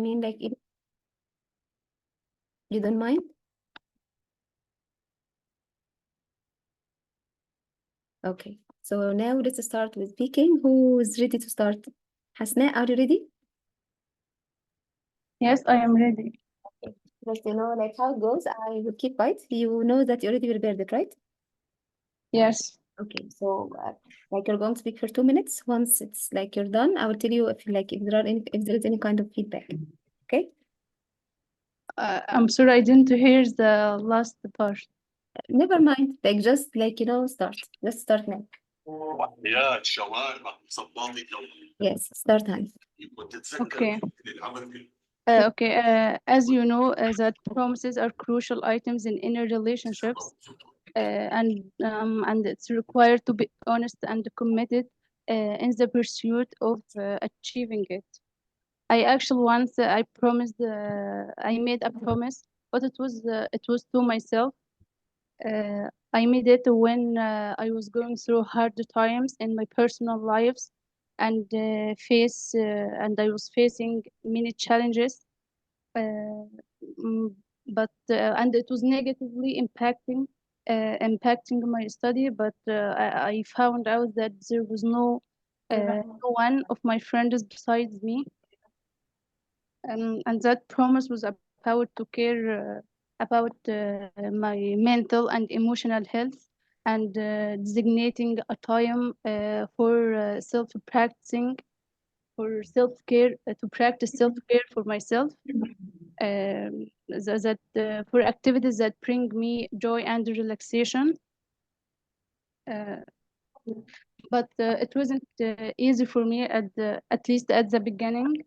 mean, like, you don't mind? Okay, so now let's start with speaking. Who is ready to start? Hasna, are you ready? Yes, I am ready. Just like how it goes, I will keep quiet. You know that you already prepared it, right? Yes. Okay, so like you're going to speak for 2 minutes. Once it's like you're done, I will tell you if there is any kind of feedback. Okay? I'm sorry I didn't hear the last part. Never mind. Like just like start. Just start now. وحياة شوارع صباطي Yes, start now. Okay. العمل Okay. As you know, that promises are crucial items in inner relationships, and it's required to be honest and committed in the pursuit of achieving it. I actually once I made a promise, but it was to myself. I made it when I was going through hard times in my personal lives, and I was facing many challenges, uh, mm, and it was negatively impacting my study. But I found out that there was no one of my friends besides me, and that promise was about to care about my mental and emotional health, and designating a time for self-care, to practice self-care for myself, for activities that bring me joy and relaxation. Uh, but it wasn't easy for me at least at the beginning,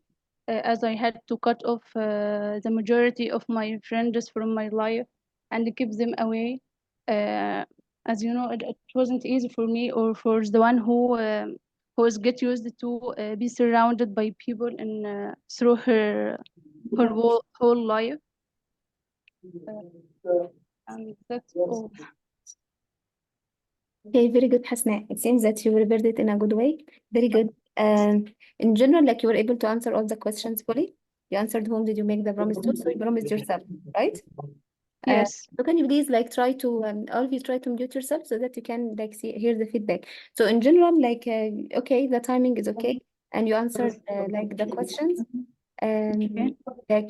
as I had to cut off the majority of my friends from my life and keep them away. Uh, as you know, it wasn't easy for me or for the one who is get used to be surrounded by people in through her whole life. And that's all. Okay, very good, Hasna. It seems that you prepared it in a good way. Very good. In general, like you were able to answer all the questions fully. You answered whom did you make the promise to, so you promised yourself, right? Yes. So can you please like try to all of you try to mute yourself so that you can like hear the feedback. So in general, like okay, the timing is okay, and you answered like the questions, Okay. like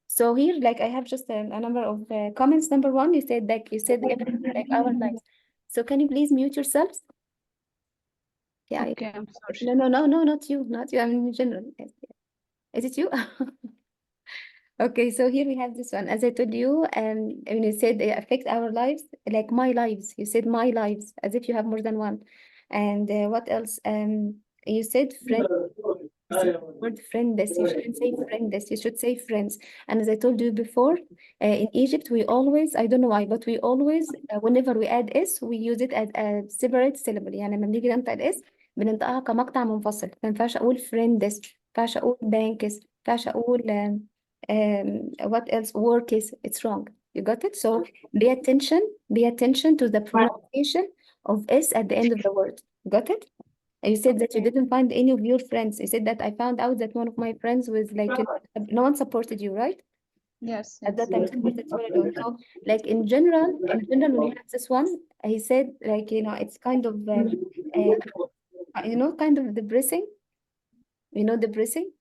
so here like I have just a number of comments. Number one, you said everything like our lives. So can you please mute yourselves? Yeah. Okay, I'm sorry. No, not you, not you. I mean in general. Yes, yes. Is it you? Okay, so here we have this one. As I told you, when you said they affect our lives, like my lives, you said my lives, as if you have more than one. And what else? You said friend. You said the word friendless. You shouldn't say friendless. You should say friends. And as I told you before, in Egypt, we always, I don't know why, but we always, whenever we add S, we use it as a separate syllable. يعني لما بنيجي ننطق الاس بننطقها كمقطع منفصل. ما ينفعش أقول friendless، ما ينفعش أقول banks، ما ينفعش أقول what else? Work is, it's wrong. You got it? So pay attention to the pronunciation of S at the end of the word. Got it? And you said that you didn't find any of your friends. You said that I found out that one of my friends was like, no one supported you, right? Yes. At that time, supported you alone. So, like in general, when you have this one, he said like, it's kind of, kind of depressing. Depressing.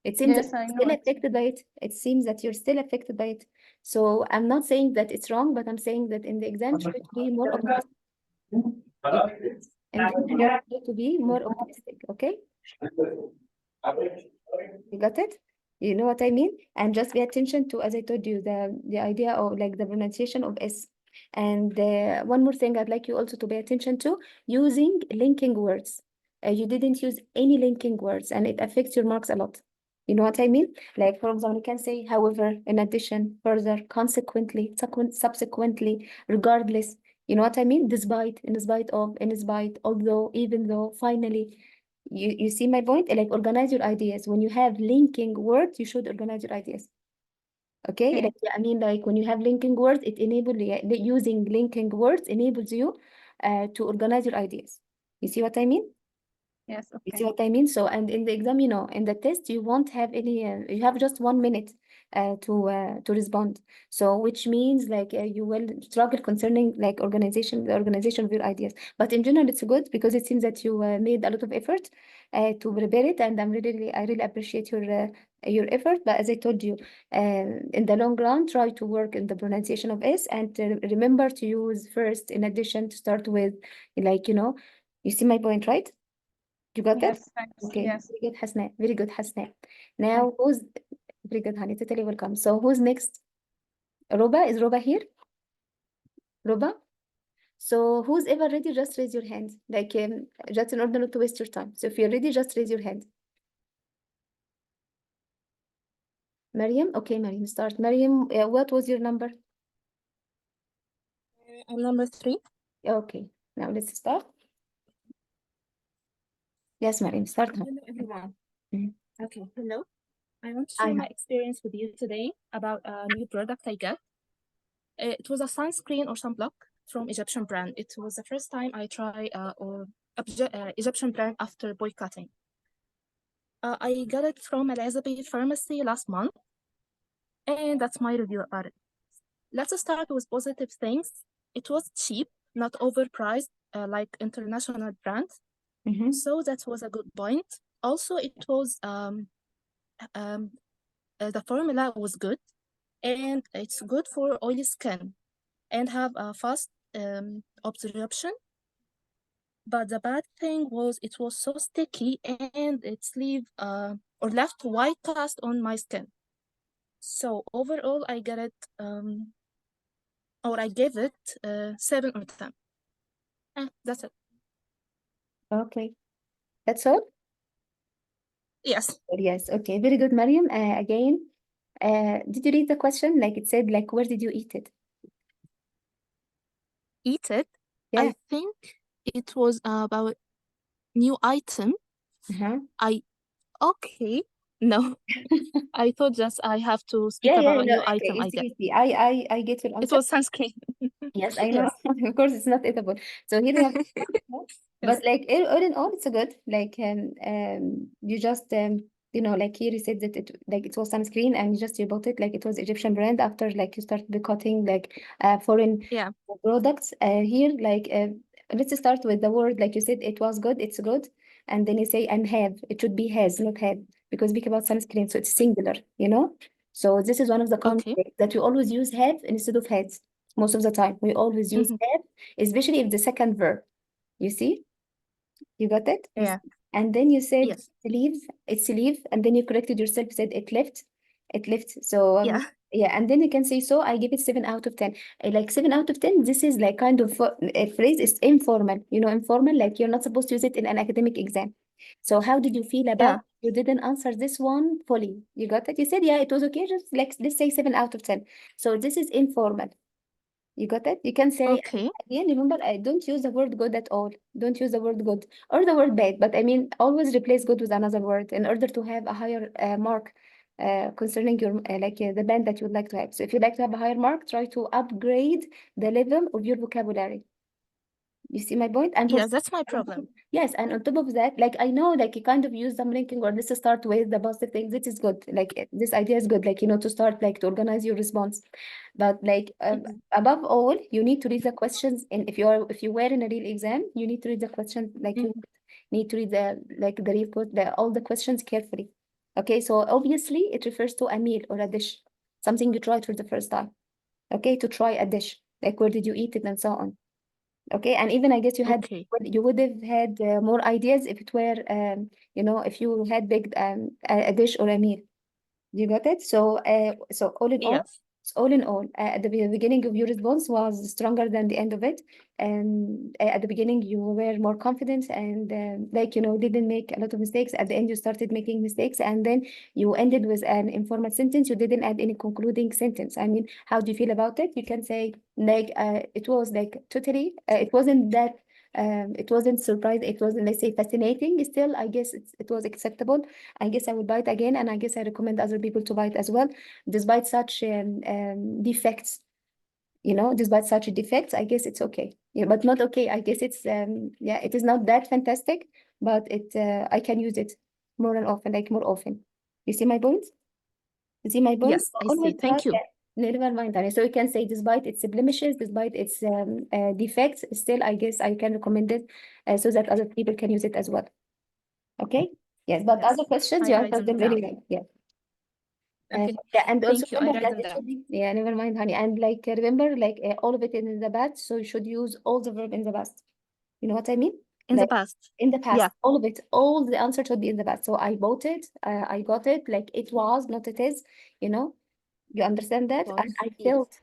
It seems that Yes, I you're know still it. affected by it. It seems that you're still affected by it. So I'm not saying that it's wrong, but I'm saying that in the exam, try to be more optimistic. And try to be more optimistic, okay? You got it? You know what I mean? And just pay attention to, as I told you, the idea of like the pronunciation of S. And one more thing I'd like you also to pay attention to, using linking words. You didn't use any linking words, and it affects your marks a lot. You know what I mean? Like, for example, you can say, however, in addition, further, consequently, subsequently, regardless. You know what I mean? Despite, in spite of, in spite, although, even though, finally. You see my point? Like, organize your ideas. When you have linking words, you should organize your ideas. Okay? Okay. Like, I mean, like when you have linking words, it enables using linking words enables you to organize your ideas. You see what I mean? Yes, You see okay. what I mean? So, and in the exam, you know, in the test, you won't have any, you have just 1 minute to respond. So, which means like you will struggle concerning like the organization of your ideas. But in general, it's good because it seems that you made a lot of effort to prepare it, and I really appreciate your effort. But as I told you, in the long run, try to work in the pronunciation of S, and remember to use first in addition to start with, like, you know, you see my point, right? You got it? Yes, thanks. Okay, Yes. very good, Hasna. Very good, Hasna. Thank Now, who's very good, honey? Totally welcome. So, who's next? Roba? Is Roba here? Roba? So, who's ever ready? Just raise your hand. Like, just in order not to waste your time. So, if you're ready, just raise your hand. Mariam? Okay, Mariam, start. Mariam, what was your number? I'm number 3. Okay, now let's start. Yes, Mariam, start. Hello, everyone. Mhm. Okay, hello. I want to Hi. share my experience with you today about a new product I got. It was a sunscreen or sunblock from Egyptian brand. It was the first time I try Egyptian brand after boycotting. I got it from Elizabeth Pharmacy last month, and that's my review about it. Let's start with positive things. It was cheap, not overpriced, like international brands. Mhm. So that was a good point. Also, it was the formula was good, and it's good for oily skin and have a fast absorption. But the bad thing was it was so sticky and it's leave or left white cast on my skin. So overall, I get it or I gave it 7 out of 10. That's it. Okay, that's all? Yes, Yes, okay, very good, Mariam. Again, did you read the question? Like it said, like, where did you eat it? eat it. Yeah. I think it was about new item. Uh-huh. Okay. No, I thought just I have to speak Yeah, about a no, new okay, item I get. easy. I get your It answer. was sunscreen. Yes, I know. Yes. Of course, it's not edible. So here we have, Yes. but like all in all, it's a good. Like you just you know, like here you said that it was sunscreen, and you bought it like it was Egyptian brand after like you started boycotting like foreign Yeah. products. Here like let's start with the word like you said it was good. It's good, and then you say and have. It should be has, not had, because we speak about sunscreen, so it's singular. You know. So this is one of the common Okay. mistakes that we always use have instead of had. Most of the time, we always use Mhm. have, especially if the second verb. You see, you got it? Yeah. And then you said Yes. leave, it's leave, and then you corrected yourself, said it left, it left. So Yeah. yeah, and then you can say, so I give it 7 out of 10. Like 7 out of 10, this is like kind of a phrase is informal, you know, informal, like you're not supposed to use it in an academic exam. So how did you feel about Yeah. you didn't answer this one fully? You got it? You said, yeah, it was okay, just like let's say 7 out of 10. So this is informal. You got it? You can say, Okay. again, remember, I don't use the word good at all. Don't use the word good or the word bad, but I mean, always replace good with another word in order to have a higher mark concerning your, the band that you would like to have. So if you'd like to have a higher mark, try to upgrade the level of your vocabulary. You see my point? And Yeah, that's my problem. yes, and on top of that, like I know, like you kind of use some linking or let's start with the positive things. This is good. Like this idea is good. Like to start like to organize your response, but like Mhm. above all, you need to read the questions. And if you were in a real exam, you need to read the questions. Like you need to read the real all the questions carefully. Okay, so obviously it refers to a meal or a dish, something you tried for the first time. Okay, to try a dish, like where did you eat it and so on. Okay, and even I guess Okay. you would have had more ideas if it were if you had baked a dish or a meal. You got it? So Yes. all in all, at the beginning of your response was stronger than the end of it. And at the beginning you were more confident and didn't make a lot of mistakes. At the end you started making mistakes, and then you ended with an informal sentence. You didn't add any concluding sentence. I mean, how do you feel about it? You can say like it was like totally. It wasn't that. It wasn't surprising. It wasn't, let's say, fascinating. Still, I guess it was acceptable. I guess I would buy it again, and I guess I recommend other people to buy it as well, despite such defects. Despite such defects, I guess it's okay. Yeah, but not okay. I guess it's it is not that fantastic, but I can use it more and often, like more often. You see my point? You see my point? Yes, I see. Always Thank you. never mind, Tanya. So you can say, despite its blemishes, despite its defects, still, I guess I can recommend it so that other people can use it as well. Okay? Yes, but Yes, other questions, I you write answered them them very down. well. Yeah. Okay, Yeah, and also thank you. I remember write that them it down. should be, yeah, never mind, honey. And like remember, like all of it in the past, so you should use all the verb in the past. You know what I mean? In the Like past. in the past, Yeah. all of it, all the answer should be in the past. So I bought it, I got it, like it was, not it is, you know. You understand that? And Was. I Yes. felt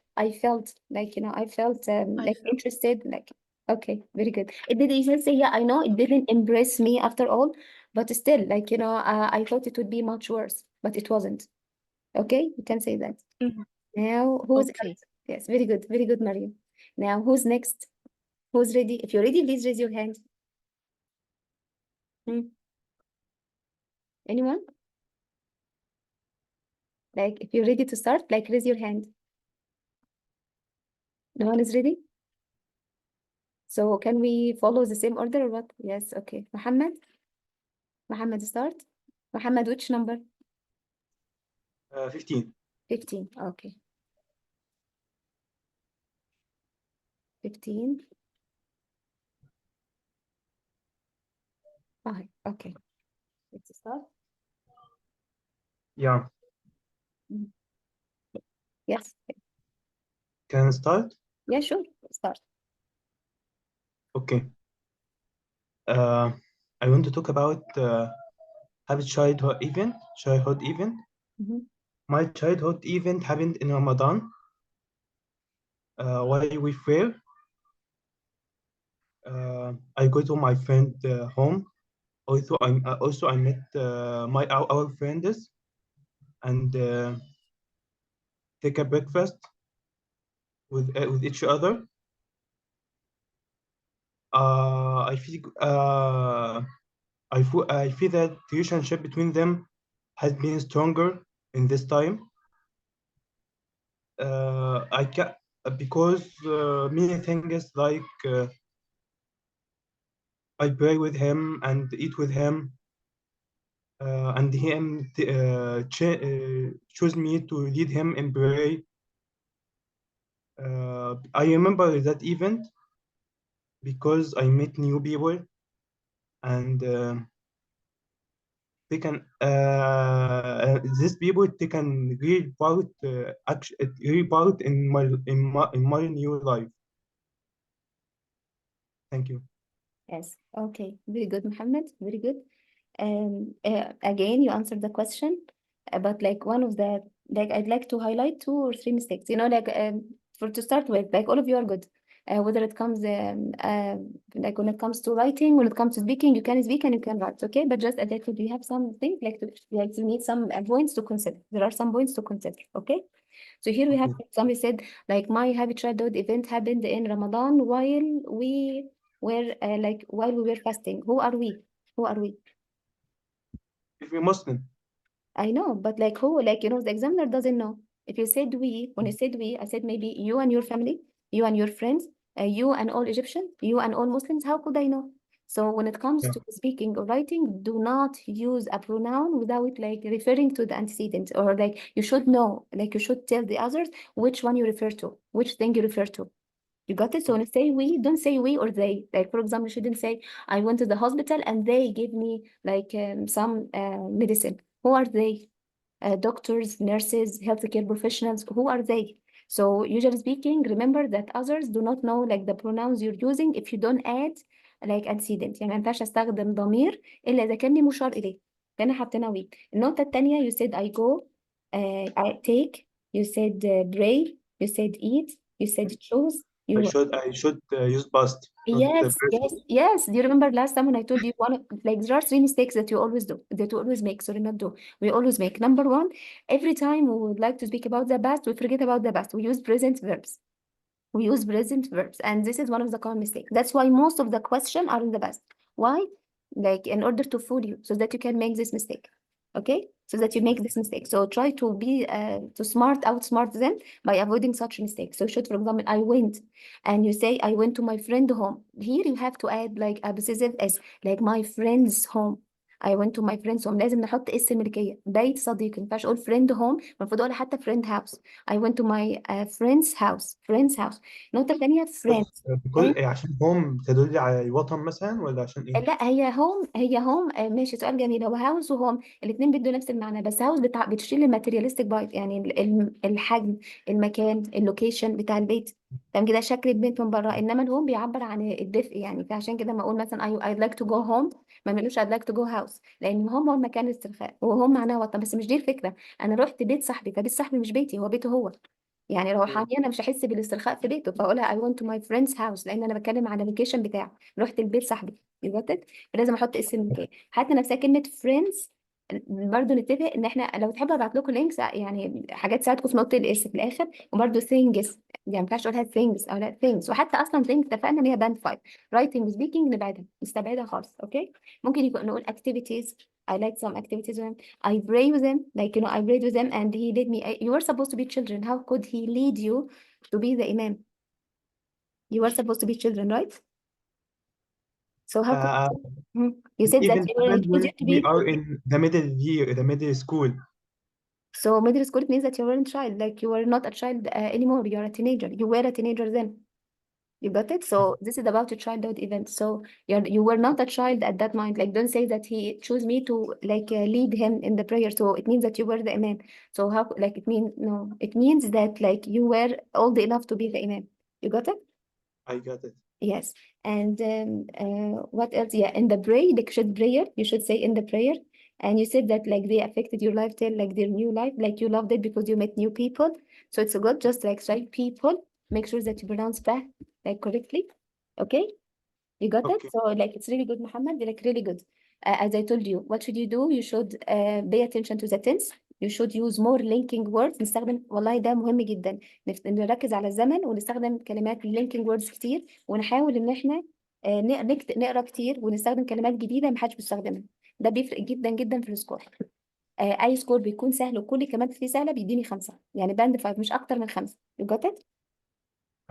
like, I felt I like felt. interested, like, okay, very good. It didn't even say, yeah, I know it didn't impress me after all, but still, like, I thought it would be much worse, but it wasn't. Okay, you can say that. Mhm. Now, who's Okay. Yes, very good, Mario. Now, who's next? Who's ready? If you're ready, please raise your hand. Hmm. Anyone? Like, if you're ready to start, like, raise your hand. No one is ready? So, can we follow the same order or what? Yes, okay. Muhammad? Muhammad, start. Muhammad, which number? 15. 15. Okay. 15. Okay. Let's start. Yeah. Yes. Can I start? Yeah, sure. Start. Okay. I want to talk about have childhood event. Mhm. My childhood event happened in Ramadan. While we were, I go to my friend home. Also I met our friends and take a breakfast with each other. I feel that the relationship between them has been stronger in this time. I can because many things like I pray with him and eat with him, and him choose me to lead him in prayer. I remember that event because I met new people and they can these people they can real part in my new life. Thank you. Yes. Okay. Very good, Muhammad. Very good. Again, you answered the question, but like one of the like I'd like to highlight 2 or 3 mistakes. Like for to start with, like all of you are good. Whether it comes like when it comes to writing, when it comes to speaking, you can speak and you can write. Okay, but just as I told you, you have some things like you need some points to consider. There are some points to consider. Okay. So here we have Okay. somebody said like my happy childhood event happened in Ramadan while we while we were fasting. Who are we? Who are we? If you're Muslim, I know, but like who? Like the examiner doesn't know. If you said we, when you said we, I said maybe you and your family, you and your friends, you and all Egyptians, you and all Muslims. How could I know? So when it comes yeah. to speaking or writing, do not use a pronoun without like referring to the antecedent, or like you should know, like you should tell the others which one you refer to, which thing you refer to. You got it? So when you say we, don't say we or they. Like, for example, you shouldn't say, I went to the hospital and they gave me like some medicine. Who are they? Doctors, nurses, healthcare professionals. Who are they? So usually speaking, remember that others do not know like the pronouns you're using if you don't add like antecedent. يعني ما ينفعش استخدم ضمير إلا إذا كان لي مشار إليه. كان حطينا we. النقطة التانية, you said I go, I take, you said pray, you said eat, you said choose. I should use past, not Yes, present. yes. Do you remember last time when I told you like there are 3 mistakes that you always do, that you always make, sorry, not do. We always make. Number one, every time we would like to speak about the past, we forget about the past. We use present verbs. We use present verbs, and this is one of the common mistakes. That's why most of the question are in the past. Why? Like in order to fool you, so that you can make this mistake. Okay? so that you make this mistake. So try to be to outsmart them by avoiding such mistakes. So should, for example, I went, and you say I went to my friend home. Here you have to add like a possessive as like my friend's home. I went to my friend's home. لازم نحط اس الملكية. بيت صديقي. ما ينفعش اقول friend home. المفروض اقول حتى friend house. I went to my friend's house. Friend's house. النقطة الثانية friends. بكل عشان هم تدل على الوطن مثلا ولا عشان ايه؟ لا، هي هوم ماشي، سؤال جميل. هو هاوس وهوم الاثنين بيدوا نفس المعنى، بس هاوس بتشيل الماتيرياليستيك بايت، يعني الحجم، المكان، اللوكيشن بتاع البيت، تمام كده، شكل البيت من بره. انما الهوم بيعبر عن الدفء، يعني فعشان كده ما اقول مثلا I'd like to go home، ما نقولوش I'd like to go house، لان هوم هو المكان الاسترخاء، وهوم معناه وطن. بس مش دي الفكره. انا رحت بيت صاحبي، فبيت صاحبي مش بيتي، هو بيته هو. يعني روحاني انا مش هحس بالاسترخاء في بيته، فاقولها I went to my friend's house، لان انا بتكلم عن اللوكيشن بتاعه. رحت البيت صاحبي، يبقى لازم احط اسم المكان. حتى نفسها كلمه فريندز، برضه نتفق ان احنا لو تحبوا ابعت لكم لينكس، يعني حاجات تساعدكم في نقطه الاس في الاخر. وبرضه ثينجز، يعني ما ينفعش اقولها ثينجز او لا ثينجز. وحتى اصلا ثينجز اتفقنا ان هي باند 5. رايتنج سبيكينج نبعدها، نستبعدها خالص. اوكي، ممكن يكون نقول activities. I like some activities with him. I pray with him, like I prayed with him and he led me. You were supposed to be children. How could he lead you to be the imam? You were supposed to be children, right? So how could you said that even you were happened when introduced to we be. are in the middle year, the middle school. So middle school, it means that you weren't a child, like you were not a child anymore. You're a teenager. You were a teenager then. You got it? So this is about a childhood event. So you were not a child at that moment. Like don't say that he chose me to like lead him in the prayer. So it means that you were the imam. So how like it means no? It means that like you were old enough to be the imam. You got it? I got it. Yes. And what else? Yeah, in the prayer, like should prayer, you should say in the prayer. And you said that like they affected your life till like their new life, like you loved it because you met new people. So it's a good, just like say people. Make sure that you pronounce that like correctly. Okay, you got it. Okay. So like it's really good, Muhammad. Like really good. As I told you, what should you do? You should pay attention to the tense. You should use more linking words. نستخدم، والله ده مهم جدا، نركز على الزمن ونستخدم كلمات linking words كتير، ونحاول ان احنا نقرا كتير ونستخدم كلمات جديده ما حدش بيستخدمها. ده بيفرق جدا جدا في السكور. اي سكور بيكون سهل وكل الكلمات فيه سهله بيديني 5، يعني باند 5 مش اكتر من 5. You got it?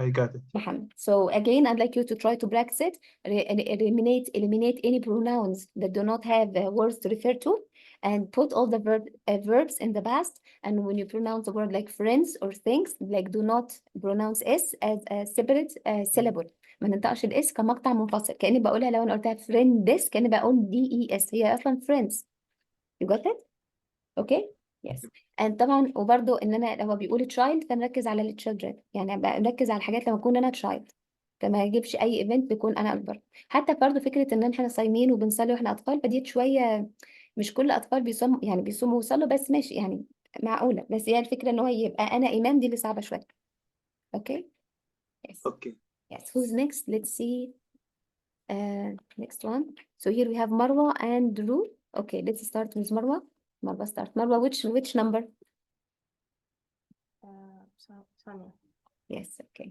I got it. Muhammad. So again, I'd like you to try to practice it. Eliminate any pronouns that do not have words to refer to, and put all the verbs in the past. And when you pronounce a word like friends or things, like do not pronounce s as a separate syllable. ما ننطقش الاس كمقطع منفصل، كأني بقولها لو انا قلتها friends كأني بقول DES، هي اصلا friends. You got it? Okay? Yes. And طبعا وبرضه ان انا لما بيقول child فنركز على الchildren، يعني نركز على الحاجات لما اكون انا child، فما اجيبش اي ايفنت بيكون انا اكبر. حتى برضه فكره ان احنا صايمين وبنصلي واحنا اطفال، فدي شويه مش كل الاطفال بيصوموا، يعني بيصوموا ويصلوا، بس ماشي يعني معقوله. بس هي الفكره ان هو يبقى انا امام، دي اللي صعبه شويه. Okay? Yes. Okay. Yes. Who's next? Let's see. Next one. So here we have Marwa and Ru. Okay, let's start with Marwa. Marwa start. Marwa, which number? Sonia. Yes, okay.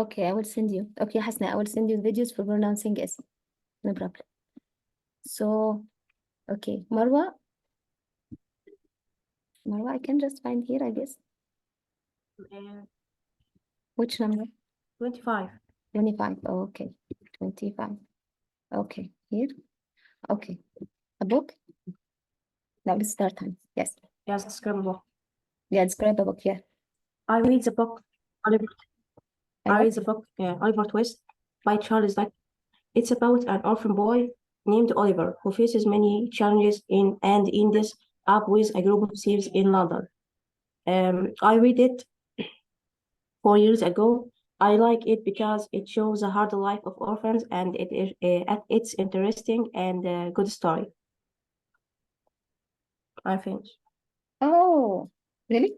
Okay, I will send you. Okay, Hasna, I will send you videos for pronouncing S. No problem. So, okay, Marwa. Marwa, I can just find here, I guess. Which number? 25. 25. Oh, okay. 25. Okay, here. Okay. A book? Now let's start time. Yes. Yes, describe a book. Yeah, describe a book, yeah. I read the book Oliver. I read the book Oliver Twist by Charles Dickens. It's about an orphan boy named Oliver who faces many challenges and ends up with a group of thieves in London. I read it 4 years ago. I like it because it shows the hard life of orphans, and it's interesting and a good story. I finished. Oh, really?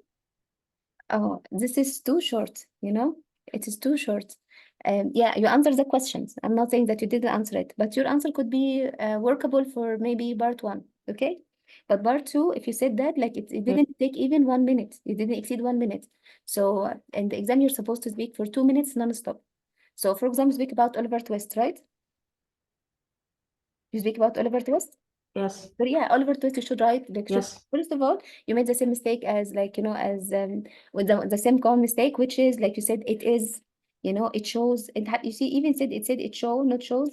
Oh, this is too short, you know? It is too short. Yeah, you answer the questions. I'm not saying that you didn't answer it, but your answer could be workable for maybe part 1, okay? But part two, if you said that, like it didn't take even 1 minute. You didn't exceed 1 minute. So in the exam, you're supposed to speak for 2 minutes non-stop. So for example, speak about Oliver Twist, right? You speak about Oliver Twist? Yes. So yeah, Oliver Twist, you should write like Yes. first of all, you made the same mistake as like as with the same common mistake, which is like you said it is, it shows. You see, even said it show, not shows.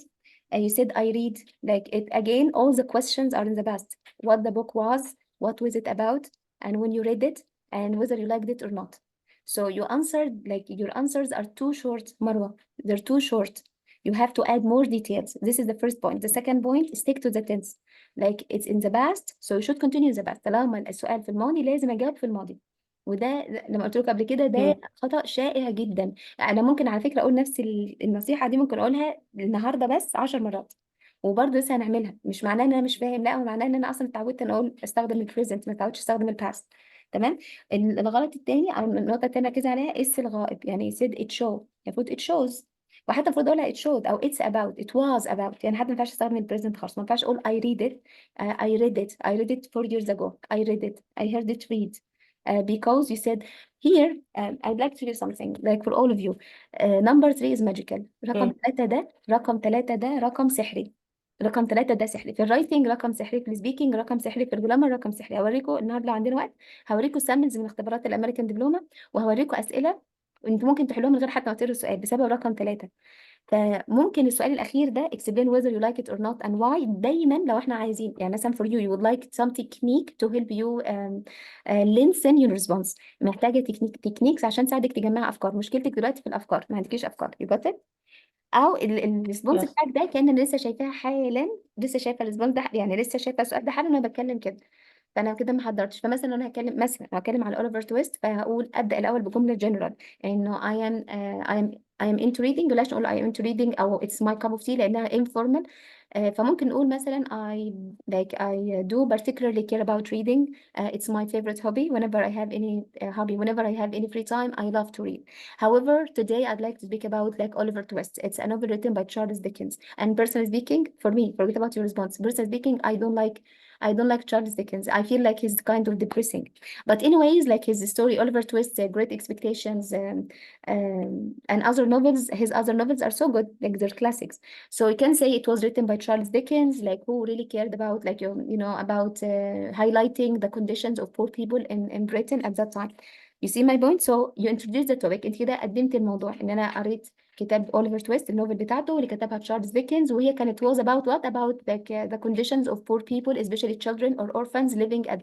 And you said I read, like it again. All the questions are in the past. What the book was, what was it about, and when you read it, and whether you liked it or not. So you answered like your answers are too short, Marwa. They're too short. You have to add more details. This is the first point. The second point, stick to the tense. like it's in the past, so you should continue in the past. طالما السؤال في الماضي لازم اجاوب في الماضي. وده لما قلت لك قبل كده ده خطأ شائع جدا. انا ممكن على فكرة اقول نفس النصيحة دي، ممكن اقولها النهارده بس 10 مرات وبرضه لسه هنعملها. مش معناه ان انا مش فاهم، لا، هو معناه ان انا اصلا اتعودت ان اقول استخدم البريزنت، ما اتعودتش استخدم الباست. تمام. الغلط التاني او النقطة التانية ركز عليها اس الغائب. يعني said it show، المفروض it shows. وحتى المفروض اقولها it showed او it's about it was about. يعني حتى ما ينفعش استخدم البريزنت خالص. ما ينفعش اقول I read it I read it 4 years ago. I read it. I heard it read. Because you said here, I'd like to do something like for all of you. Number 3 is magical. رقم 3 ده رقم سحري. رقم 3 ده سحري في الرايتنج، رقم سحري في السبيكينج، رقم سحري في الجرامر، رقم سحري. هوريكم النهارده لو عندنا وقت، هوريكم سامبلز من اختبارات الامريكان دبلومه، وهوريكم اسئله انتوا ممكن تحلوها من غير حتى ما تقروا السؤال بسبب رقم 3. فممكن السؤال الأخير ده explain whether you like it or not and why. دايما لو احنا عايزين يعني مثلا for you would like some technique to help you listen your response. محتاجة techniques عشان تساعدك تجمع أفكار. مشكلتك دلوقتي في الأفكار، ما عندكيش أفكار. you got it؟ أو الريسبونس Yes. بتاعك ده كأن أنا لسه شايفاها حالا، لسه شايفة الريسبونس ده، يعني لسه شايفة السؤال ده حالا وأنا بتكلم كده. فانا كده ما حضرتش. فمثلا انا هتكلم على اوليفر تويست، فهقول ابدا الاول بجمله جنرال انه I am into reading. بلاش نقول I am into reading او it's my cup of tea لانها informal. فممكن نقول مثلا I do particularly care about reading. It's my favorite hobby. Whenever I have any hobby, whenever I have any free time, I love to read. However, today I'd like to speak about like Oliver Twist. It's a novel written by Charles Dickens. And personally speaking, for me, forget about your response. Personally speaking, I don't like Charles Dickens. I feel like he's kind of depressing. But anyways, like his story, Oliver Twist, Great Expectations, and other novels, his other novels are so good, like they're classics. So you can say it was written by Charles Dickens, like who really cared about, like about highlighting the conditions of poor people in Britain at that time. You see my point? So you introduce the topic. انت كده قدمت الموضوع ان انا قريت كتاب اوليفر تويست، النوفل بتاعته اللي كتبها تشارلز ديكنز، وهي كانت was about what about the conditions of poor people especially children or orphans living at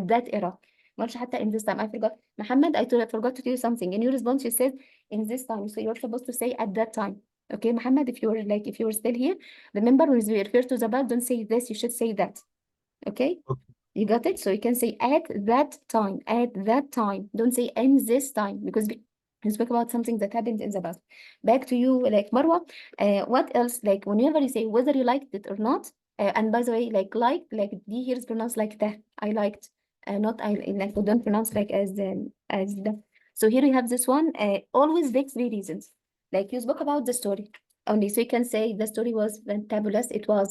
that era. ما قلتش حتى in this time. I forgot. محمد, I forgot to tell you something. In your response you said in this time, so you're supposed to say at that time. Okay, Muhammad, if you were still here, remember when we refer to the past, don't say this, you should say that. Okay? Okay. You got it? So you can say at that time, at that time. Don't say in this time, because we spoke about something that happened in the past. Back to you, like Marwa. What else? Like whenever you say whether you liked it or not, and by the way, like D here is pronounced like that. I liked, not I like we don't pronounce like as the. So here we have this one. Always takes 3 reasons. Like you spoke about the story only, so you can say the story was fantabulous. It was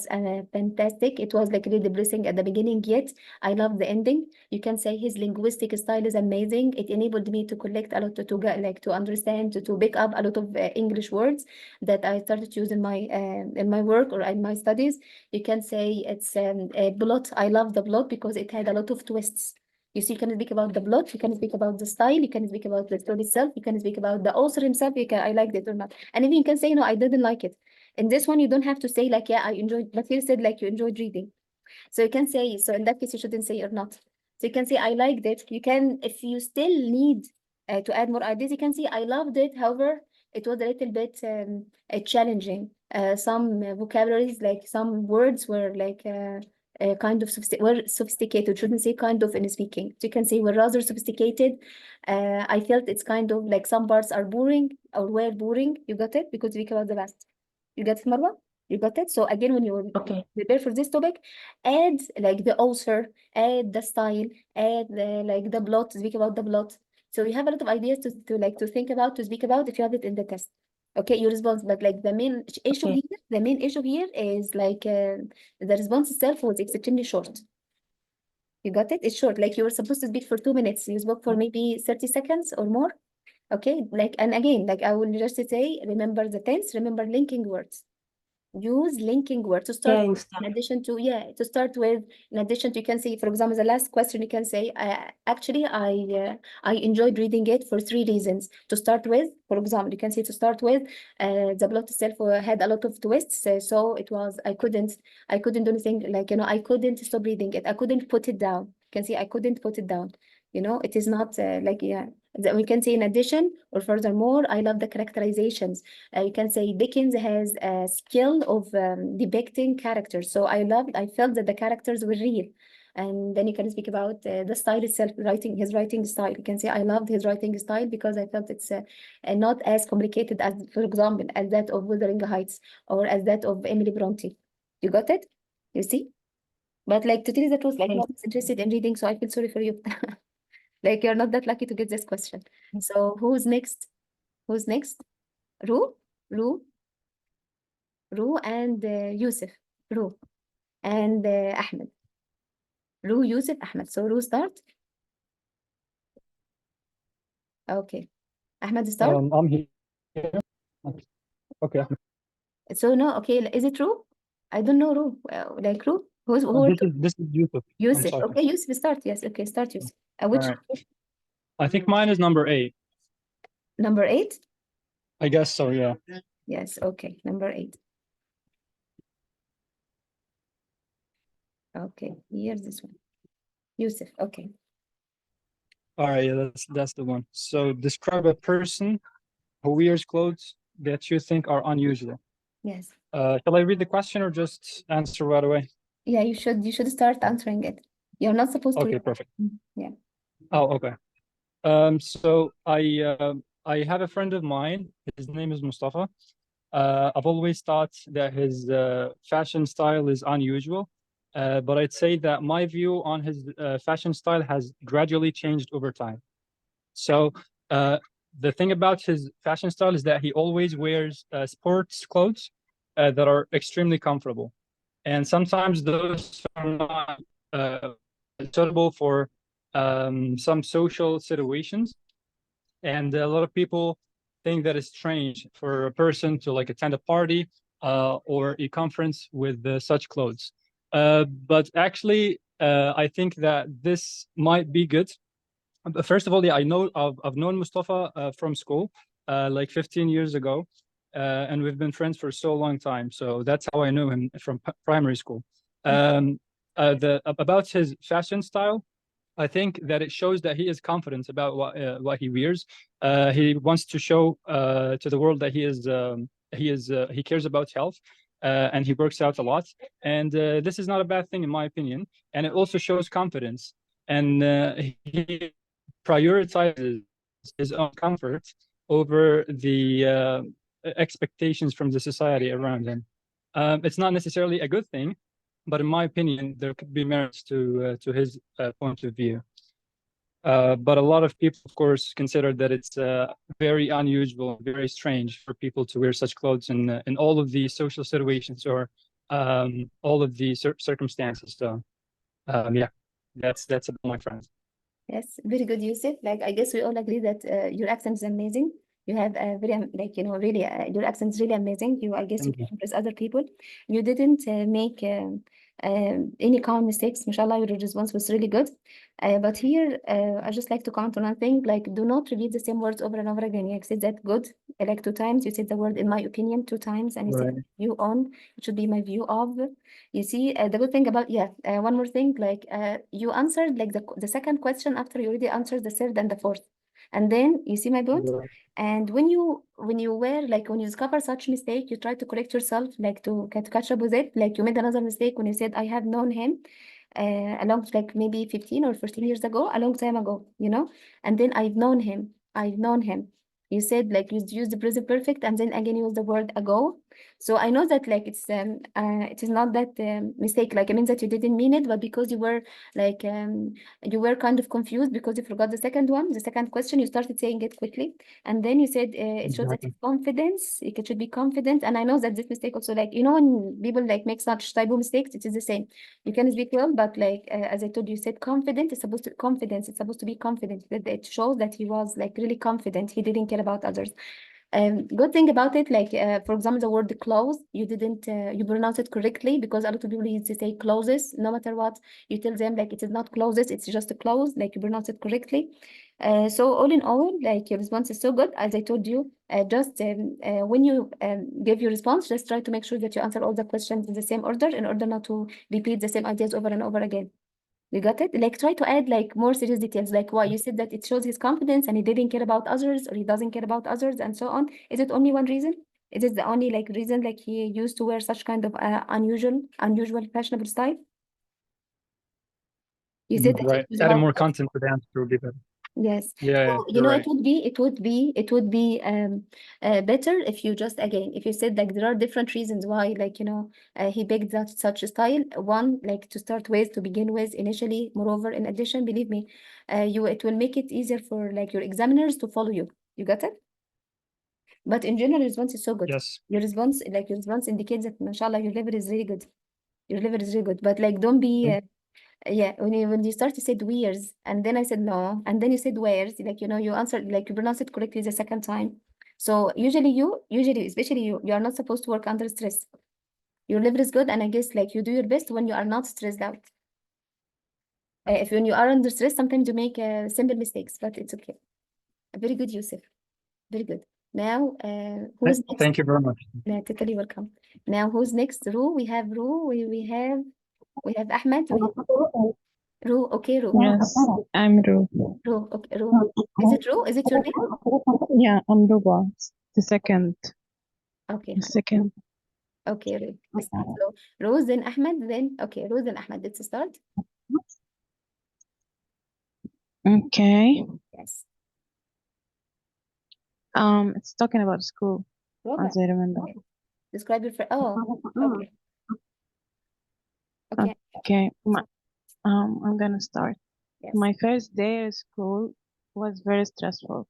fantastic. It was like really depressing at the beginning, yet I love the ending. You can say his linguistic style is amazing. It enabled me to collect a lot, to get like to understand, to pick up a lot of English words that I started to use in my work or in my studies. You can say it's a plot. I love the plot because it had a lot of twists. You see, you can speak about the plot, you can speak about the style, you can speak about the story itself, you can speak about the author himself. I liked it or not. And even you can say, no, I didn't like it. In this one, you don't have to say like, yeah, I enjoyed, but you said like you enjoyed reading. So you can say, so in that case, you shouldn't say or not. So you can say, I liked it. You can, if you still need to add more ideas, you can say, I loved it. However, it was a little bit challenging. Some vocabularies, like some words were like, kind of sophisticated. Shouldn't say kind of in speaking. So you can say we're rather sophisticated. I felt it's kind of like some parts are boring or were boring. You got it? Because we speak about the past. You got it, Marwa? You got it? So again, when you Okay. prepare for this topic, add like the author, add the style, add like the plot, speak about the plot. So you have a lot of ideas to think about, to speak about if you have it in the test. Okay, your response, but like the main issue Okay. here, the main issue here is like the response itself was extremely short. You got it? It's short, like you were supposed to speak for 2 minutes. You spoke for maybe 30 seconds or more. Okay, like, and again, like I will just say, remember the tense, remember linking words. Use linking words to start with. In addition to, to start with, in addition to, you can say, for example, the last question, you can say, actually, I enjoyed reading it for 3 reasons. To start with, for example, you can say to start with, the plot itself had a lot of twists, so it was, I couldn't do anything, like, I couldn't stop reading it. I couldn't put it down. You can say, I couldn't put it down. It is not like, we can say in addition or furthermore, I love the characterizations. You can say Dickens has a skill of depicting characters. So I felt that the characters were real. And then you can speak about the style itself, his writing style. You can say, I loved his writing style because I felt it's not as complicated as, for example, as that of Wuthering Heights or as that of Emily Bronte. You got it? You see? But like, to tell you the truth, like, I'm not interested in reading, so I feel sorry for you. Like, you're not that lucky to get this question. So who's next? Who's next? Ru? Ru? Ru and Yusuf. Ru and Ahmed. Ru, Yusuf, Ahmed. So Ru start. Okay. Ahmed start. I'm here. Okay. So no, okay. Is it Ru? I don't know Ru. Like Ru? Who This is Yusuf. I'm Yusuf. sorry. Okay, Yusuf start. Yes. Okay, start Yusuf. Which All right. I think mine is number 8. number 8? I guess so, yeah. Yes. Okay, number 8. Okay, here's this one. Yusuf. Okay. All right, yeah, that's the one. So describe a person who wears clothes that you think are unusual. Yes. Shall I read the question or just answer right away? Yeah, you should start answering it. You're not supposed to Okay, read. perfect. Yeah. Oh, okay. So I have a friend of mine. His name is Mustafa. I've always thought that his fashion style is unusual, but I'd say that my view on his fashion style has gradually changed over time. So the thing about his fashion style is that he always wears sports clothes that are extremely comfortable, and sometimes those are not suitable for some social situations. And a lot of people think that it's strange for a person to like attend a party or a conference with such clothes. But actually, I think that this might be good. But first of all, yeah, I've known Mustafa from school, like 15 years ago, and we've been friends for so long time. So that's how I know him from primary school. About his fashion style, I think that it shows that he is confident about what he wears. He wants to show to the world that he cares about health, and he works out a lot. And this is not a bad thing in my opinion. And it also shows confidence. And he prioritizes his own comfort over the expectations from the society around him. It's not necessarily a good thing, but in my opinion, there could be merits to his point of view. But a lot of people, of course, consider that it's very unusual, very strange for people to wear such clothes in all of the social situations or all of the circumstances. So, yeah, that's about my friend. Yes, very good, Yusuf. Like, I guess we all agree that your accent is amazing. You have a very, like, really, your accent is really amazing. I guess you Thank can you. impress other people. You didn't make any common mistakes. Mashallah, your response was really good. But here, I just like to comment on one thing, like, do not repeat the same words over and over again. You said that good, like 2 times. You said the word, in my opinion, 2 times, and you Right. said view on. It should be my view of. You see, the good thing about, one more thing, like, you answered like the second question after you already answered the third and the fourth. And then you see my point? Right. And when you discover such mistake, you try to correct yourself, like to catch up with it. Like, you made another mistake when you said, I have known him like maybe 15 or 14 years ago, a long time ago, and then I've known him. You said, like, you used the present perfect and then again use the word ago. So I know that like it is not that mistake, like it means that you didn't mean it, but because you were like you were kind of confused because you forgot the second one, the second question, you started saying it quickly, and then you said it shows that Exactly. it's confidence, it should be confident. And I know that this mistake also, like, you know, when people like make such type of mistakes, it is the same. You can speak well, but like as I told you, said confident, it's supposed to confidence, it's supposed to be confident. That it shows that he was like really confident, he didn't care about others. Good thing about it, like for example, the word close, you didn't you pronounce it correctly, because a lot of people used to say closes. No matter what you tell them, like it is not closes, it's just a close, like you pronounce it correctly. So all in all, like your response is so good. As I told you, just when you give your response, just try to make sure that you answer all the questions in the same order, in order not to repeat the same ideas over and over again. You got it? Like try to add like more serious details, like why you said that it shows his confidence and he didn't care about others, or he doesn't care about others, and so on. Is it only one reason? Is it the only like reason, like he used to wear such kind of unusual fashionable style? You said that Right. it was Adding about more content to the answer would be better. yes. Yeah, So, you you're know, right. it would be better if you just, again, if you said like there are different reasons why, like, you know, he picked that such a style. One, like to start with, to begin with initially. Moreover, in addition, believe me, it will make it easier for like your examiners to follow you. You got it? But in general, your response is so good. Yes. Your response indicates that, mashallah, your level is really good. Your level is really good. But like, don't be yeah, when you start to say wears, and then I said no, and then you said where's, like, you know, you answered, like you pronounced it correctly the second time. So usually, especially you are not supposed to work under stress. Your level is good, and I guess like you do your best when you are not stressed out. If when you are under stress, sometimes you make simple mistakes, but it's okay. Very good, Yusuf. Very good. Now, who's next? Thank you very much. Totally welcome. Now, who's next? Ru. We have Ru. We have Ahmed. We have Ru. Okay, Ru. Yes, I'm Ru. Ru. Okay, Ru. Is it Ru? Is it your name? Yeah, I'm Ruba. The second. Okay. The second. Okay, Ru. So Rose, then Ahmed, then okay, Rose and Ahmed. Let's start. Okay. Yes. It's talking about school, Robert, as I remember. describe your friend. Oh, okay. Okay. Okay. I'm gonna start. Yes. My first day at school was very stressful.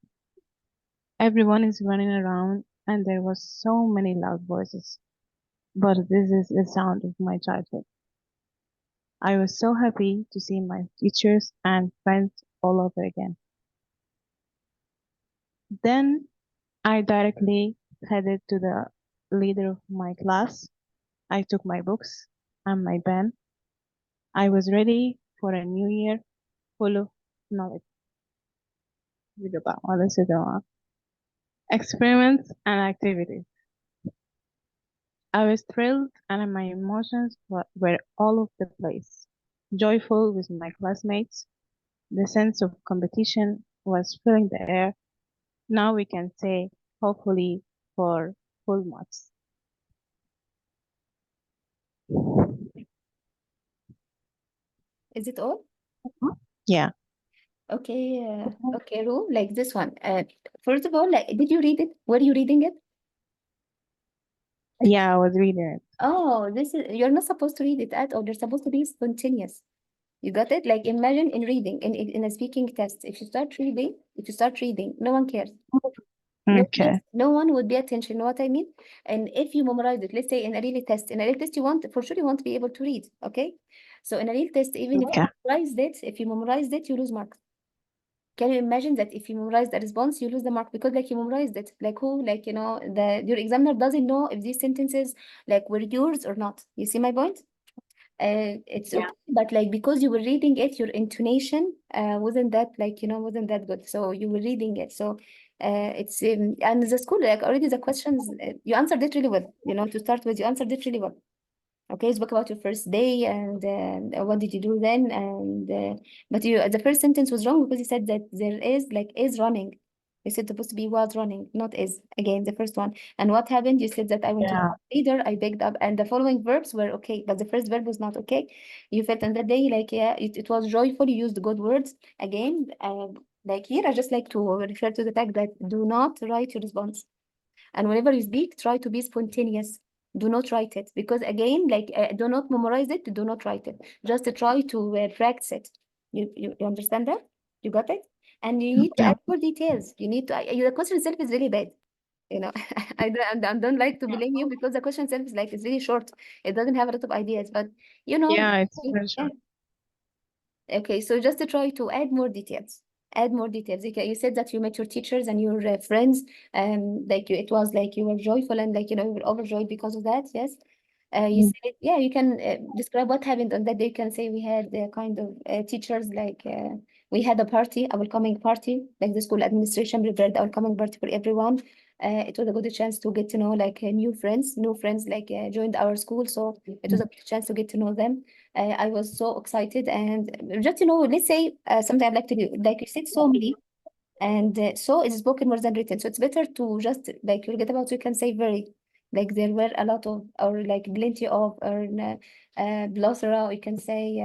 Everyone is running around, and there was so many loud voices. But this is the sound of my childhood. I was so happy to see my teachers and friends all over again. Then I directly headed to the leader of my class. I took my books and my pen. I was ready for a new year full of knowledge. Experiments and activities. I was thrilled and my emotions were all over the place. Joyful with my classmates. The sense of competition was filling the air. Now we can say, hopefully, for full marks. Is it all? Yeah. Okay. Okay, Ru, like this one. First of all, like, did you read it? Were you reading it? Yeah, I was reading it. Oh, you're not supposed to read it at all. You're supposed to be spontaneous. You got it? Like imagine in reading, in a speaking test, if you start reading, no one cares. Okay. No one would pay attention. You know what I mean? And if you memorize it, let's say in a real test, for sure you want to be able to read. Okay. So in a real test, even Okay. if you memorize it, you lose marks. Can you imagine that if you memorize the response, you lose the mark because like you memorized it? Like who? Like, you know, your examiner doesn't know if these sentences like were yours or not. You see my point? It's Yeah. okay, but like because you were reading it, your intonation wasn't that, like, you know, wasn't that good. So you were reading it. So it's and the school, like already the questions, you answered it really well. You know, to start with, you answered it really well. Okay, spoke about your first day and what did you do then, and but the first sentence was wrong because you said that there is like is running. You said supposed to be was running, not is. Again, the first one. And what happened? You said that I went to Yeah. the leader, I picked up, and the following verbs were okay, but the first verb was not okay. You felt on that day like, yeah, it was joyful. You used good words. Again, like here, I just like to refer to the fact that do not write your response. And whenever you speak, try to be spontaneous. Do not write it because again, like do not memorize it. Do not write it. Just try to practice it. You understand that? You got it? And you need to Yeah. add more details. You need to. The question itself is really bad. You know, I don't like to blame you because the question itself is like it's really short. It doesn't have a lot of ideas, but you know, Yeah, it's yeah. very short. Okay, so just to try to add more details. Add more details. Okay, you said that you met your teachers and your friends, like it was like you were joyful and like you know you were overjoyed because of that. Yes. You Mm. said, yeah, you can describe what happened on that day. You can say we had kind of teachers like we had a party, a welcoming party, like the school administration prepared a welcoming party for everyone. It was a good chance to get to know like new friends like joined our school, so it was a good chance to get to know them. I was so excited and just you know, let's say something I'd like to do, like you said, so many. And so is spoken more than written. So it's better to just like you forget about, you can say very, like there were a lot of, or like plenty of, or plethora, or you can say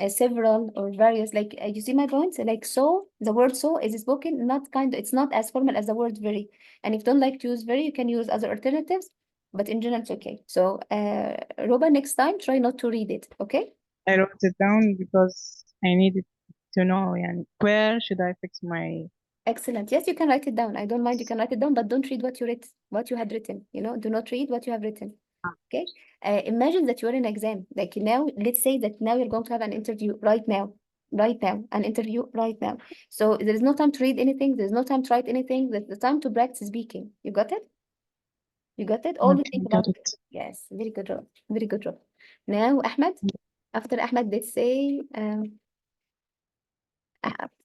several or various, like you see my point? Like so, the word so is spoken, not kind of, it's not as formal as the word very. And if you don't like to use very, you can use other alternatives, but in general, it's okay. So Roba, next time, try not to read it, okay? I wrote it down because I needed to know, yani, where should I fix my. Excellent. Yes, you can write it down. I don't mind. You can write it down, but don't read what you read, what you had written. You know, do not read what you have written. Okay. Imagine that you're in an exam. Like now, let's say that now you're going to have an interview right now, an interview right now. So there is no time to read anything. There's no time to write anything. There's the time to practice speaking. You got it? You got it? All the Okay, think got about it. it. Yes, very good job. Very good job. Now, Ahmed. After Ahmed, let's say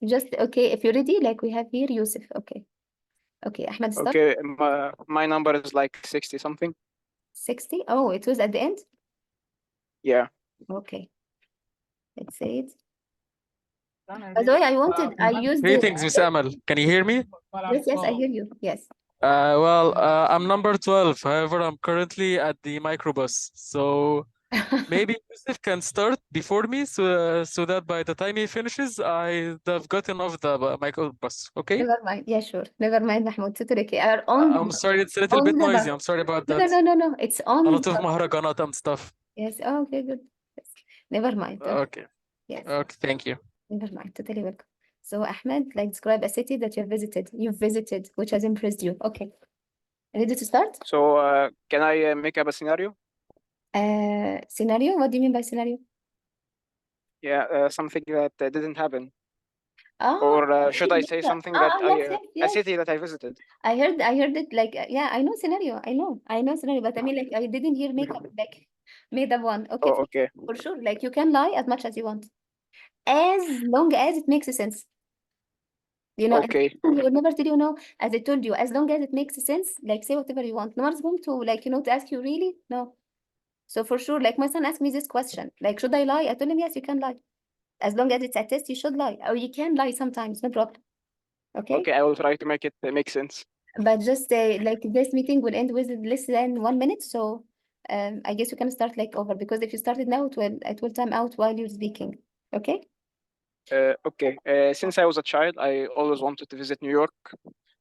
just okay. If you're ready, like we have here, Yusuf. Okay. Okay, Ahmed, start. Okay, my number is like 60 something. 60. Oh, it was at the end? Yeah. Okay, let's say it. By the way, I used the, Greetings, Miss Amal. Can you hear me? yes, I hear you. Yes. I'm number 12. However, I'm currently at the microbus. So maybe Yusuf can start before me so that by the time he finishes, I'd have gotten off the microbus. Okay? Never mind. Yeah, sure. Never mind, Mahmoud. Totally okay. Are I'm sorry, it's a little on bit the noisy. bus. I'm sorry about No, that. no, no, no, no. It's A on lot the of bus. maharaganat and stuff. Yes. Oh, okay, good. Yes. Never mind. Okay. Okay. Yes. Okay, thank you. Never mind. Totally welcome. So, Ahmed, like describe a city that you've visited, which has impressed you. Okay. Ready to start? So can I make up a scenario? Scenario? What do you mean by scenario? Yeah, something that didn't happen. Ah, Or should I yes, say something that yes, yes, a yes. city that I visited? I heard it like yeah, I know scenario. I know scenario, but I mean like I didn't hear makeup like made up one. Okay, Oh, okay. for sure. Like you can lie as much as you want, as long as it makes sense. You know, Okay. he will never tell you no. As I told you, as long as it makes sense, like say whatever you want. No one's going to like you know to ask you really no. So for sure, like my son asked me this question, like should I lie? I told him yes, you can lie, as long as it's a test. You should lie, or you can lie sometimes, no problem. Okay. Okay, I will try to make it make sense. But just like this meeting will end with less than 1 minute, so I guess we can start like over because if you started now, it will time out while you're speaking. Okay? Okay. Since I was a child, I always wanted to visit New York.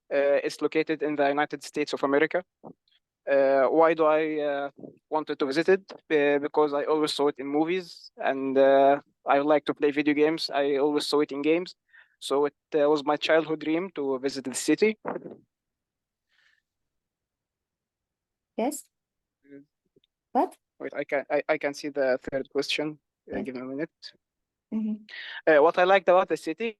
It's located in the United States of America. Why do I wanted to visit it? Because I always saw it in movies, and I like to play video games. I always saw it in games, so it was my childhood dream to visit the city. Yes. What? Wait, I can see the third question. Yes. Give me a minute. Mhm. What I liked about the city